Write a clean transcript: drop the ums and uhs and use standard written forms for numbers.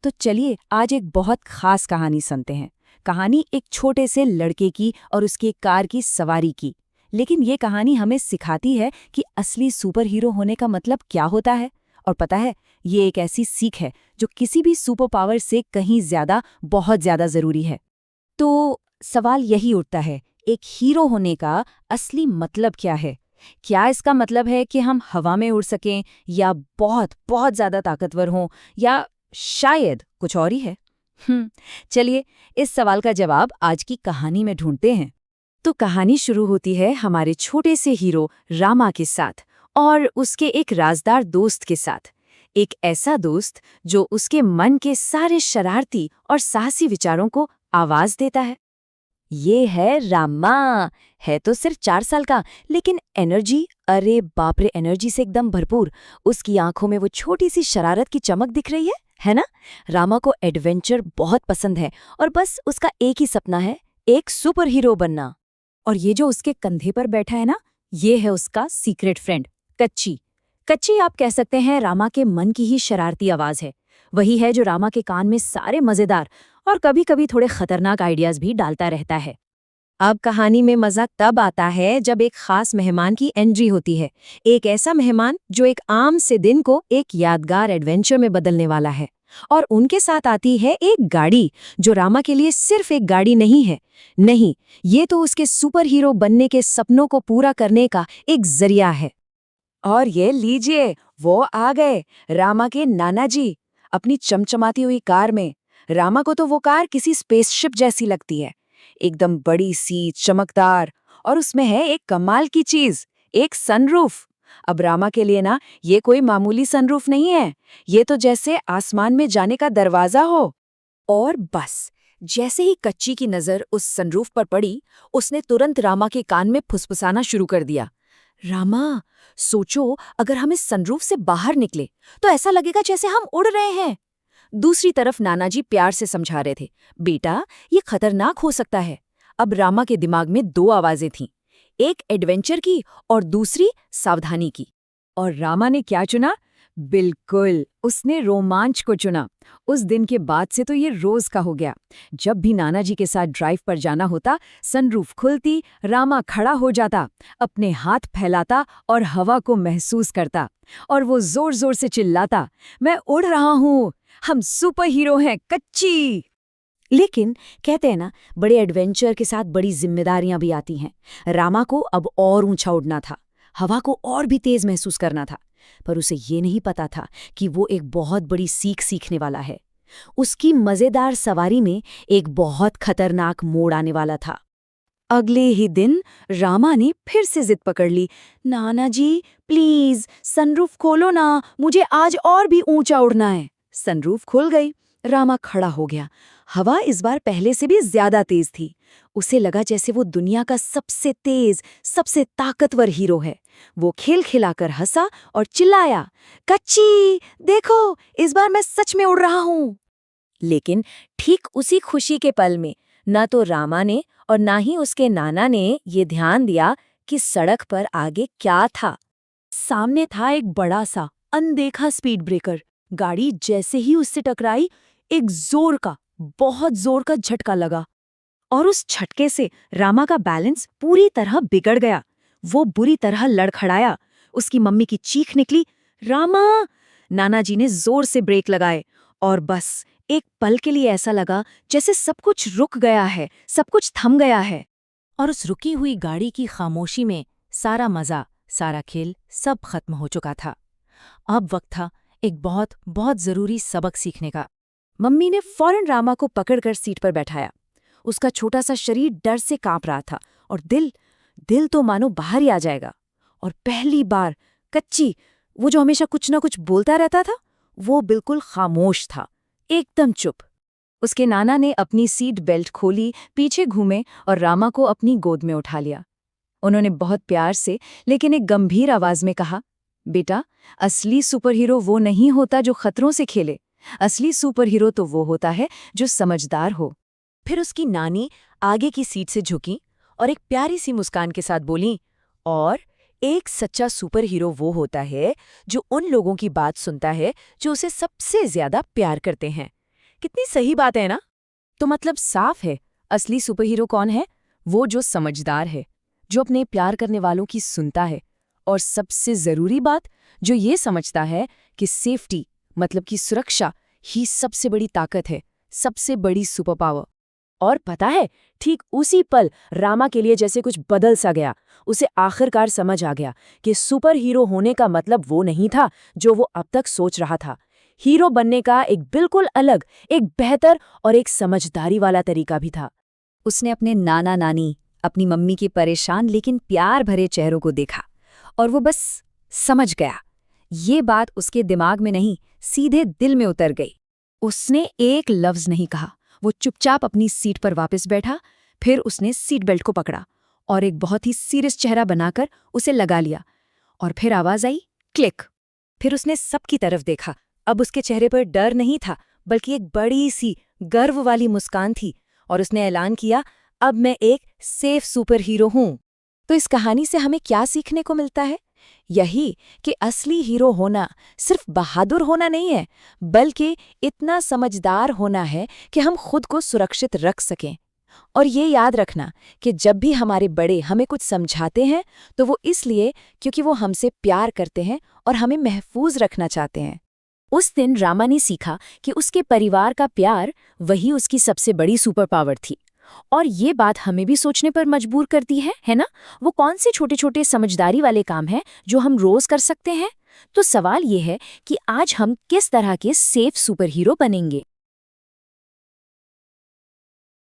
तो चलिए आज एक बहुत खास कहानी सुनते हैं। कहानी एक छोटे से लड़के की और उसकी एक कार की सवारी की। लेकिन ये कहानी हमें सिखाती है कि असली सुपर हीरो होने का मतलब क्या होता है। और पता है, ये एक ऐसी सीख है जो किसी भी सुपर पावर से कहीं ज्यादा, बहुत ज्यादा जरूरी है। तो सवाल यही उठता है, एक हीरो होने का असली मतलब क्या है? क्या इसका मतलब है कि हम हवा में उड़ सकें, या बहुत बहुत ज्यादा ताकतवर हों, या शायद कुछ और ही है? चलिए इस सवाल का जवाब आज की कहानी में ढूंढते हैं। तो कहानी शुरू होती है हमारे छोटे से हीरो रामा के साथ और उसके एक राजदार दोस्त के साथ। एक ऐसा दोस्त जो उसके मन के सारे शरारती और साहसी विचारों को आवाज देता है। ये है रामा। है तो सिर्फ 4 साल का, लेकिन एनर्जी, अरे बाप रे, एनर्जी से एकदम भरपूर। उसकी आंखों में वो छोटी सी शरारत की चमक दिख रही है ना? रामा को एडवेंचर बहुत पसंद है और बस उसका एक ही सपना है, एक सुपर हीरो बनना। और ये जो उसके कंधे पर बैठा है ना, ये है उसका सीक्रेट फ्रेंड कच्ची। कच्ची आप कह सकते हैं रामा के मन की ही शरारती आवाज है। वही है जो रामा के कान में सारे मजेदार और कभी-कभी थोड़े खतरनाक आइडियाज भी डालता रहता है। अब कहानी में मजा तब आता है जब एक खास मेहमान की एंट्री होती है। एक ऐसा मेहमान जो एक आम से दिन को एक यादगार एडवेंचर में बदलने वाला है। और उनके साथ आती है एक गाड़ी, जो रामा के लिए सिर्फ एक गाड़ी नहीं है। नहीं, ये तो उसके सुपर हीरो बनने के सपनों को पूरा करने का एक जरिया है। और ये लीजिए, वो आ गए, रामा के नाना जी, अपनी चमचमाती हुई कार में। रामा को तो वो कार किसी स्पेसशिप जैसी लगती है, एकदम बड़ी सी, चमकदार, और उसमें है एक कमाल की चीज, एक सनरूफ। अब रामा के लिए ना ये कोई मामूली सनरूफ नहीं है, ये तो जैसे आसमान में जाने का दरवाजा हो। और बस जैसे ही कच्ची की नजर उस सनरूफ पर पड़ी, उसने तुरंत रामा के कान में फुसफुसाना शुरू कर दिया। रामा, सोचो अगर हम इस सनरूफ से बाहर निकले तो ऐसा लगेगा जैसे हम उड़ रहे हैं। दूसरी तरफ नानाजी प्यार से समझा रहे थे, बेटा ये खतरनाक हो सकता है। अब रामा के दिमाग में दो आवाजें थीं, एक एडवेंचर की और दूसरी सावधानी की। और रामा ने क्या चुना? बिल्कुल, उसने रोमांच को चुना। उस दिन के बाद से तो ये रोज का हो गया। जब भी नानाजी के साथ ड्राइव पर जाना होता, सनरूफ खुलती, रामा खड़ा हो जाता, अपने हाथ फैलाता और हवा को महसूस करता। और वो जोर जोर से चिल्लाता, मैं उड़ रहा हूँ, हम सुपर हीरो हैं कच्ची। लेकिन कहते हैं ना, बड़े एडवेंचर के साथ बड़ी जिम्मेदारियां भी आती हैं। रामा को अब और ऊंचा उड़ना था, हवा को और भी तेज महसूस करना था। पर उसे ये नहीं पता था कि वो एक बहुत बड़ी सीख सीखने वाला है। उसकी मजेदार सवारी में एक बहुत खतरनाक मोड़ आने वाला था। अगले ही दिन रामा ने फिर से जिद पकड़ ली, नाना जी प्लीज सनरूफ खोलो ना, मुझे आज और भी ऊंचा उड़ना है। सनरूफ खुल गई, रामा खड़ा हो गया। हवा इस बार पहले से भी ज्यादा तेज थी। उसे लगा जैसे वो दुनिया का सबसे तेज, सबसे ताकतवर हीरो है। वो खिलखिलाकर हंसा और चिल्लाया, कच्ची देखो, इस बार मैं सच में उड़ रहा हूँ। लेकिन ठीक उसी खुशी के पल में न तो रामा ने और ना ही उसके नाना ने ये ध्यान दिया कि सड़क पर आगे क्या था। सामने था एक बड़ा सा अनदेखा स्पीड ब्रेकर। गाड़ी जैसे ही उससे टकराई, एक बहुत जोर का झटका लगा, और उस झटके से रामा का बैलेंस पूरी तरह बिगड़ गया। वो बुरी तरह लड़खड़ाया। उसकी मम्मी की चीख निकली, रामा! नानाजी ने जोर से ब्रेक लगाए, और बस एक पल के लिए ऐसा लगा जैसे सब कुछ रुक गया है, सब कुछ थम गया है। और उस रुकी हुई गाड़ी की खामोशी में सारा मजा, सारा खेल सब खत्म हो चुका था। अब वक्त था एक बहुत बहुत जरूरी सबक सीखने का। मम्मी ने फौरन रामा को पकड़कर सीट पर बैठाया। उसका छोटा सा शरीर डर से कांप रहा था, और दिल तो मानो बाहर ही आ जाएगा। और पहली बार कच्ची, वो जो हमेशा कुछ न कुछ बोलता रहता था, वो बिल्कुल खामोश था, एकदम चुप। उसके नाना ने अपनी सीट बेल्ट खोली, पीछे घूमे और रामा को अपनी गोद में उठा लिया। उन्होंने बहुत प्यार से लेकिन एक गंभीर आवाज में कहा, बेटा, असली सुपर हीरो वो नहीं होता जो खतरों से खेले। असली सुपर हीरो तो वो होता है जो समझदार हो। फिर उसकी नानी आगे की सीट से झुकी और एक प्यारी सी मुस्कान के साथ बोली, और एक सच्चा सुपर हीरो वो होता है जो उन लोगों की बात सुनता है जो उसे सबसे ज्यादा प्यार करते हैं। कितनी सही बात है ना। तो मतलब साफ है, असली सुपरहीरो कौन है? वो जो समझदार है, जो अपने प्यार करने वालों की सुनता है, और सबसे जरूरी बात, जो ये समझता है कि सेफ्टी मतलब कि सुरक्षा ही सबसे बड़ी ताकत है, सबसे बड़ी सुपर पावर। और पता है, ठीक उसी पल रामा के लिए जैसे कुछ बदल सा गया। उसे आखिरकार समझ आ गया कि सुपर हीरो होने का मतलब वो नहीं था जो वो अब तक सोच रहा था। हीरो बनने का एक बिल्कुल अलग, एक बेहतर और एक समझदारी वाला तरीका भी था। उसने अपने नाना नानी, अपनी मम्मी के परेशान लेकिन प्यार भरे चेहरों को देखा, और वो बस समझ गया। ये बात उसके दिमाग में नहीं, सीधे दिल में उतर गई। उसने एक लफ्ज नहीं कहा, वो चुपचाप अपनी सीट पर वापस बैठा। फिर उसने सीट बेल्ट को पकड़ा और एक बहुत ही सीरियस चेहरा बनाकर उसे लगा लिया। और फिर आवाज आई, क्लिक। फिर उसने सबकी तरफ देखा। अब उसके चेहरे पर डर नहीं था, बल्कि एक बड़ी सी गर्व वाली मुस्कान थी, और उसने ऐलान किया, अब मैं एक सेफ सुपर हीरो हूं। तो इस कहानी से हमें क्या सीखने को मिलता है? यही कि असली हीरो होना सिर्फ बहादुर होना नहीं है, बल्कि इतना समझदार होना है कि हम खुद को सुरक्षित रख सकें। और ये याद रखना कि जब भी हमारे बड़े हमें कुछ समझाते हैं, तो वो इसलिए क्योंकि वो हमसे प्यार करते हैं और हमें महफूज रखना चाहते हैं। उस दिन रामा ने सीखा कि उसके परिवार का प्यार वही उसकी सबसे बड़ी सुपर पावर थी। और ये बात हमें भी सोचने पर मजबूर करती है ना? वो कौन से छोटे छोटे समझदारी वाले काम हैं जो हम रोज कर सकते हैं? तो सवाल ये है कि आज हम किस तरह के सेफ सुपर हीरो बनेंगे?